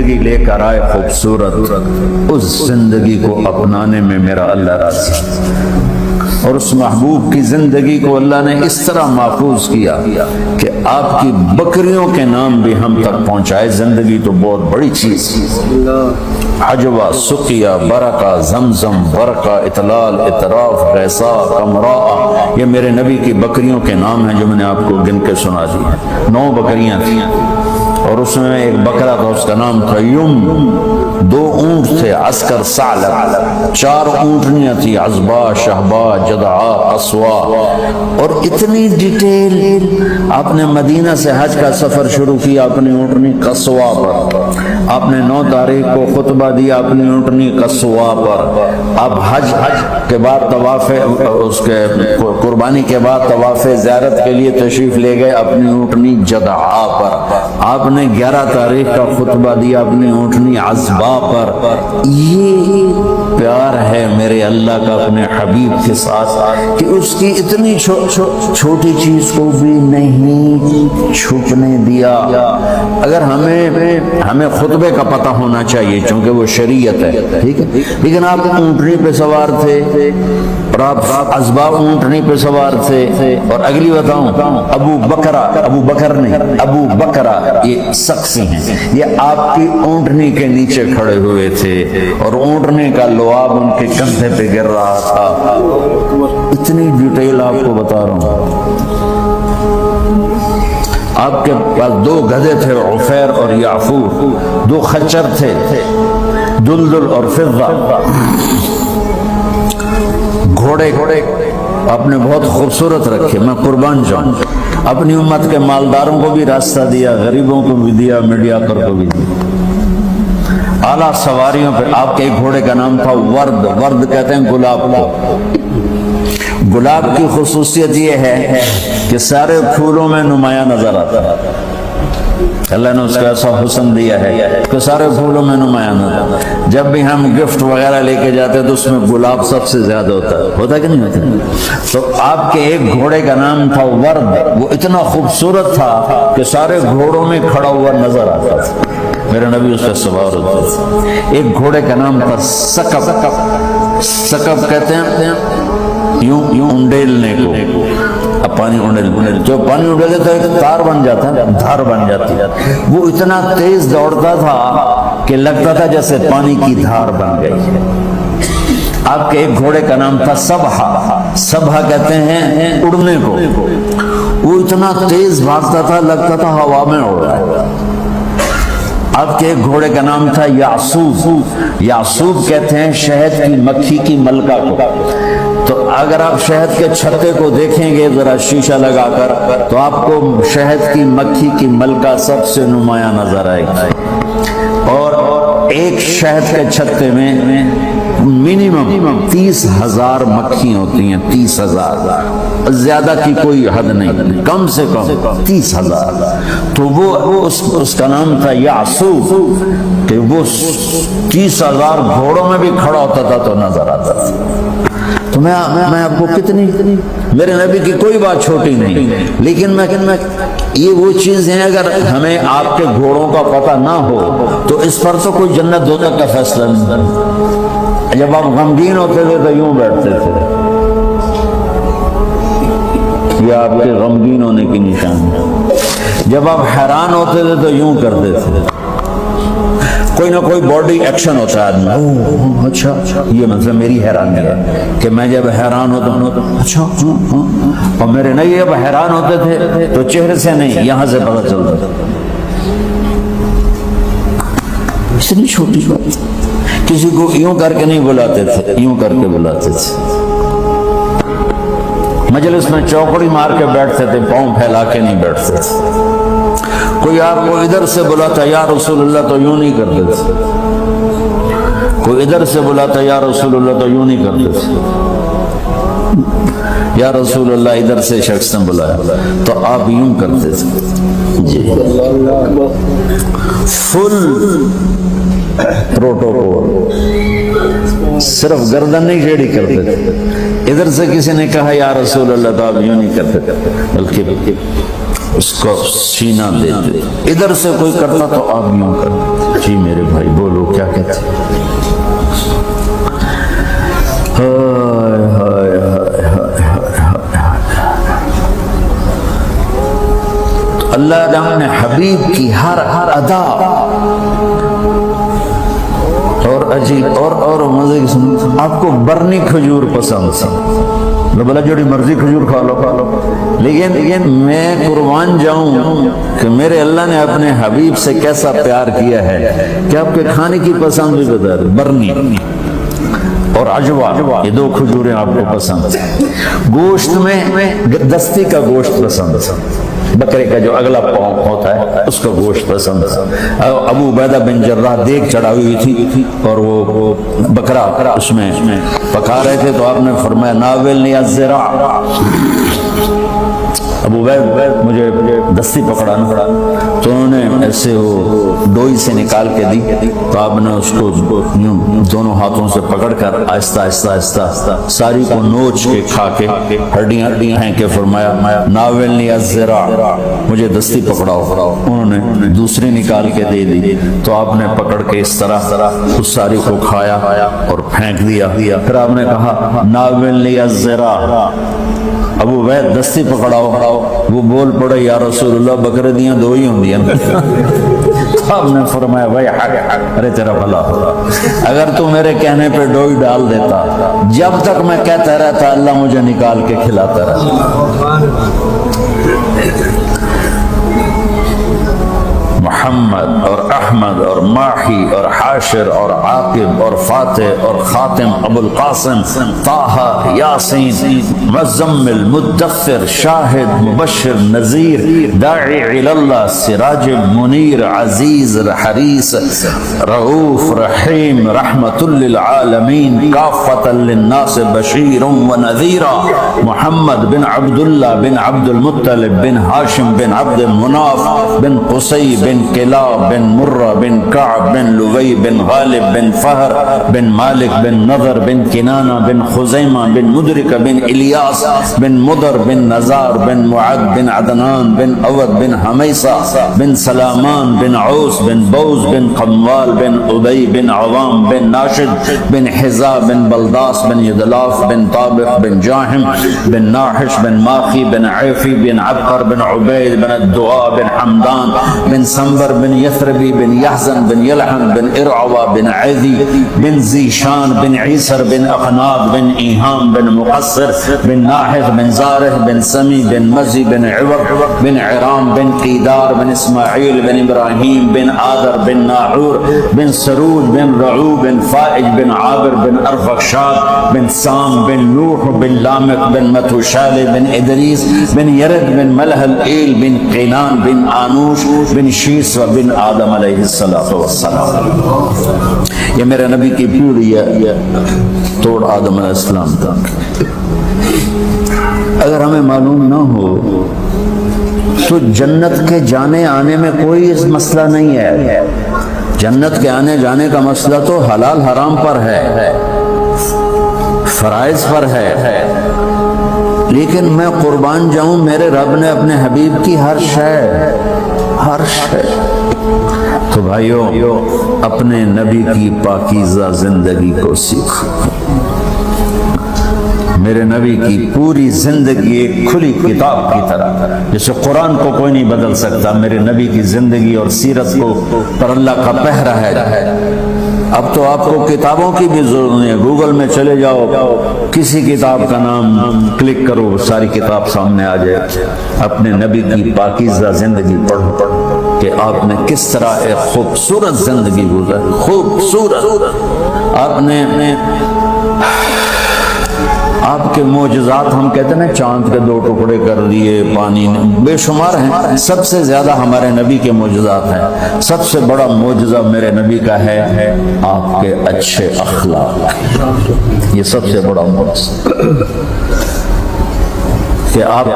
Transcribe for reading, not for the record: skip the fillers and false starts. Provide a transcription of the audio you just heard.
زندگی لے کر آئے خوبصورت، اس زندگی کو اپنانے میں میرا اللہ راضی ہے۔ اور اس محبوب کی زندگی کو اللہ نے اس طرح محفوظ کیا کہ آپ کی بکریوں کے نام بھی ہم تک پہنچائے۔ زندگی تو بہت بڑی چیز، حجوہ، سقیہ، برکہ، زمزم، برکہ، اطلال، اطراف، غیثا، کمراء، یہ میرے نبی کی بکریوں کے نام ہیں جو میں نے آپ کو گن کے سنا دی۔ 9 بکریاں تھیں، اور اس میں ایک بکرا تھا، اس کا نام تھا یم۔ 2 اونٹ تھے، عسکر، ثعلب۔ 4 اونٹنیاں تھیں، عزبا، شہبا، جدعا، قصوا۔ اور اتنی ڈیٹیل، آپ نے مدینہ سے حج کا سفر شروع کیا اپنی اونٹنی قصوا پر، آپ نے 9 تاریخ کو خطبہ دیا اپنی اونٹنی قصوا پر، اب حج کے بعد طواف، اس کے قربانی کے بعد طواف زیارت کے لیے تشریف لے گئے اپنی اونٹنی جدعا پر، آپ نے 11 تاریخ کا خطبہ دیا اپنی اونٹنی عزبا پر۔ یہ پیار ہے میرے اللہ کا اپنے حبیب کے ساتھ کہ اس کی اتنی چھوٹی چیز کو بھی نہیں چھپنے دیا۔ اگر ہمیں خطبے کا پتہ ہونا چاہیے چونکہ وہ شریعت ہے، ٹھیک ہے، لیکن آپ اونٹنی پہ سوار تھے اور آپ عزبا اونٹنی پہ سوار تھے، اور اگلی بتاؤں، ابو بکر نہیں، ابو بکرہ یہ شخصی ہیں، یہ آپ کی اونٹنی کے نیچے کھڑے ہوئے تھے اور اونٹنی کا لعاب ان کے کندھے پہ گر رہا تھا۔ اتنی ڈیٹیل آپ کو بتا رہا ہوں۔ آپ کے پاس 2 گدھے تھے، عفیر اور یعفور، 2 خچر تھے، دلدل اور فضہ۔ گھوڑے آپ نے بہت خوبصورت رکھے، میں قربان جاؤں۔ اپنی امت کے مالداروں کو بھی راستہ دیا، غریبوں کو بھی دیا، میڈیاکر کو بھی دیا۔ اعلیٰ سواریوں پہ آپ کے ایک گھوڑے کا نام تھا ورد کہتے ہیں گلاب کو۔ گلاب کی خصوصیت یہ ہے کہ سارے پھولوں میں نمایاں نظر آتا ہے، اللہ نے اس کو ایسا حسن دیا ہے کہ سارے پھولوں میں نمایاں نظر۔ جب بھی ہم گفٹ وغیرہ لے کے جاتے ہیں تو اس میں گلاب سب سے زیادہ ہوتا ہے کہ نہیں ہوتا؟ تو آپ کے ایک گھوڑے کا نام تھا ورد، وہ اتنا خوبصورت تھا کہ سارے گھوڑوں میں کھڑا ہوا نظر آتا تھا، میرے نبی اس کا سوار ہوتے تھے۔ ایک گھوڑے کا نام تھا سکب کہتے ہیں یوں انڈیلنے کو، اب پانی انڈیل، جو پانی انڈیلے تو ایک تار بن جاتا ہے، دھار بن جاتی ہے، وہ اتنا تیز دوڑتا تھا کہ لگتا تھا جیسے پانی کی دھار بن گئی۔ آپ کے ایک گھوڑے کا نام تھا سبھا کہتے ہیں اڑنے کو، وہ اتنا تیز بھاگتا تھا لگتا تھا ہوا میں اڑ رہا ہے۔ آپ کے ایک گھوڑے کا نام تھا یعصوب کہتے ہیں شہد کی مکھی کی ملکہ کو۔ تو اگر آپ شہد کے چھتے کو دیکھیں گے ذرا شیشہ لگا کر تو آپ کو شہد کی مکھی کی ملکہ سب سے نمایاں نظر آئے گی، اور ایک شہد کے چھتے میں منیمم 30,000 مکھی ہوتی ہیں، 30,000، زیادہ کی کوئی حد نہیں، کم سے کم 30,000۔ تو وہ اس کا نام تھا یعصوب کہ وہ 30,000 گھوڑوں میں بھی کھڑا ہوتا تھا تو نظر آتا تھا۔ تو میں آپ کو کتنی، میرے نبی کی کوئی بات چھوٹی نہیں، لیکن یہ وہ چیز ہے اگر ہمیں آپ کے گھوڑوں کا پتہ نہ ہو تو اس پر تو کوئی جنت دوزخ کا فیصلہ نہیں۔ جب آپ غمگین ہوتے تھے تو یوں بیٹھتے تھے، یہ آپ کے غمگین ہونے کی نشانی ہے۔ جب آپ حیران ہوتے تھے تو یوں کرتے تھے، کوئی نہ کوئی باڈی ایکشن ہوتا ہے آدمی، اچھا یہ مطلب میری حیرانی ہے کہ میں جب حیران ہوتا ہوں اچھا، اور میرے نہیں جب حیران ہوتے تھے تو چہرے سے نہیں یہاں سے پتہ چلتا تھا۔ اتنی چھوٹی بات، کسی کو یوں کر کے نہیں بلاتے تھے، یوں کر کے بلاتے تھے۔ مجلس میں چوکڑی مار کے بیٹھتے تھے، پاؤں پھیلا کے نہیں بیٹھتے تھے۔ کوئی آپ کو ادھر سے بلاتا یا رسول اللہ تو یوں نہیں کرتے تھے، کوئی ادھر سے بلاتا یا رسول اللہ تو یوں نہیں کرتے تھے، یا رسول اللہ ادھر سے شخص نے بلایا تو آپ یوں کرتے تھے۔ جی فل پروٹوکول، صرف گردن نہیں ٹیڑھی کرتے تھے، ادھر سے کسی نے کہا یا رسول اللہ تو آپ یوں نہیں کرتے، بلکہ اس کو سینہ دیتے. ادھر سے کوئی کرتا تو آپ یوں کرتے. جی میرے بھائی بولو کیا کہتے ہیں. ہائے ہائے ہائے ہائے. اللہ نے اپنے حبیب کی ہر ادا اور عجیب اور مزے کی سن. آپ کو برنی کھجور پسند تھی، بولا جوڑی مرضی کھجور کھا لو، لیکن میں قربان جاؤں کہ میرے اللہ نے اپنے حبیب سے کیسا پیار کیا ہے کہ آپ کے کھانے کی پسند بھی بتا دیں. برنی اور عجوا، یہ دو کھجوریں آپ کو پسند. گوشت میں دستی کا گوشت پسند، بکرے کا جو اگلا پاؤں ہوتا ہے اس کا گوشت پسند. ابو عبیدہ بن جراح دیگ چڑھائی ہوئی تھی اور وہ بکرا اس میں پکا رہے تھے تو آپ نے فرمایا ناولنی الذراع. ابو عبید مجھے دستی پکڑانا پڑا تو انہوں نے ایسے وہ ڈوئی سے نکال کے دی تو آپ نے اس کو دونوں ہاتھوں سے پکڑ کر آہستہ آہستہ آہستہ ساری کو نوچ کے کھا کے ہڈیاں پھینک کے فرمایا ناولنی الذراع، مجھے دستی پکڑاؤ. انہوں نے دوسری نکال کے دے دی تو آپ نے پکڑ کے اس طرح اس ساری کو کھایا اور پھینک دیا. پھر آپ نے کہا ناولنی الذراع، ابو عبید دستی پکڑاؤ. وہ بول پڑے یا رسول اللہ بکرے دیاں دو ہی ہوں دیاں. آپ نے فرمایا بھائی ارے تیرا بھلا ہو، اگر تو میرے کہنے پہ ڈوئی ڈال دیتا، جب تک میں کہتا رہتا اللہ مجھے نکال کے کھلاتا رہتا. محمد اور احمد اور ماحی اور حاشر اور عاقب اور فاتح اور خاتم، ابو القاسم، طه، یاسین، مزمل، مدثر، شاہد، مبشر، نذیر، داعی الی اللہ، سراج منیر، عزیز، حریص، رؤوف، رحیم، رحمت للعالمین، کافۃ للناس، بشیر ونذیرا. محمد بن عبداللہ بن عبد المطلب بن ہاشم بن عبد مناف بن قصی بن کلاب بن مرہ بن کعب بن لوی بن غالب بن فہر بن مالک بن نضر بن کنانہ بن خزیمہ بن مدرک بن الیاس بن مدر بن نزار بن معد بن عدنان بن اود بن حمیصہ بن سلامان بن عوس بن بوز بن قموال بن ابی بن عوام بن ناشد بن حزا بن بلداس بن یدلاف بن طابق بن جاہم بن ناحش بن ماخی بن عیفی بن عبقر بن عبید بن الدعاء بن حمدان بن سنبر بن یثربی بن یحزن بن یلحن بن ارعوا بن عیدی بن زیشان بن عیسر بن اخناد بن ایہام بن مقصر بن ناحث بن زارح بن سمی بن مزی بن عوق بن عرام بن قیدار بن اسماعیل بن ابراہیم بن آدر بن ناحور بن سروج بن رعو بن فائج بن عابر بن ارفخشاد بن سام بن نوح بن لامق بن متوشال بن ادریس بن یرد بن ملح الایل بن قینان بن آنوش بن شیس و بن آدم علیہ السلام. یہ میرے نبی کی پیڑھی ہے توڑ آدم علیہ السلام تک. اگر ہمیں معلوم نہ ہو تو جنت کے جانے آنے میں کوئی مسئلہ نہیں ہے. جنت کے آنے جانے کا مسئلہ تو حلال حرام پر ہے، فرائض پر ہے. لیکن میں قربان جاؤں میرے رب نے اپنے حبیب کی ہر شے. تو بھائیو اپنے نبی کی پاکیزہ زندگی کو سیکھو. میرے نبی کی پوری زندگی ایک کھلی کتاب کی طرح، جیسے قرآن کو کوئی نہیں بدل سکتا، میرے نبی کی زندگی اور سیرت کو پر اللہ کا پہرا ہے. اب تو آپ کو کتابوں کی بھی ضرورت نہیں ہے، گوگل میں چلے جاؤ، کسی کتاب کا نام کلک کرو، ساری کتاب سامنے آ جائے. اپنے نبی کی پاکیزہ زندگی پڑھو کہ آپ نے کس طرح ایک خوبصورت زندگی گزاری. خوبصورت آپ کے معجزات، ہم کہتے ہیں چاند کے 2 ٹکڑے کر دیے، پانی نے بے شمار ہیں. سب سے زیادہ ہمارے نبی کے معجزات ہیں. سب سے بڑا معجزہ میرے نبی کا ہے آپ کے اچھے اخلاق. یہ سب سے بڑا معجزہ کہ آپ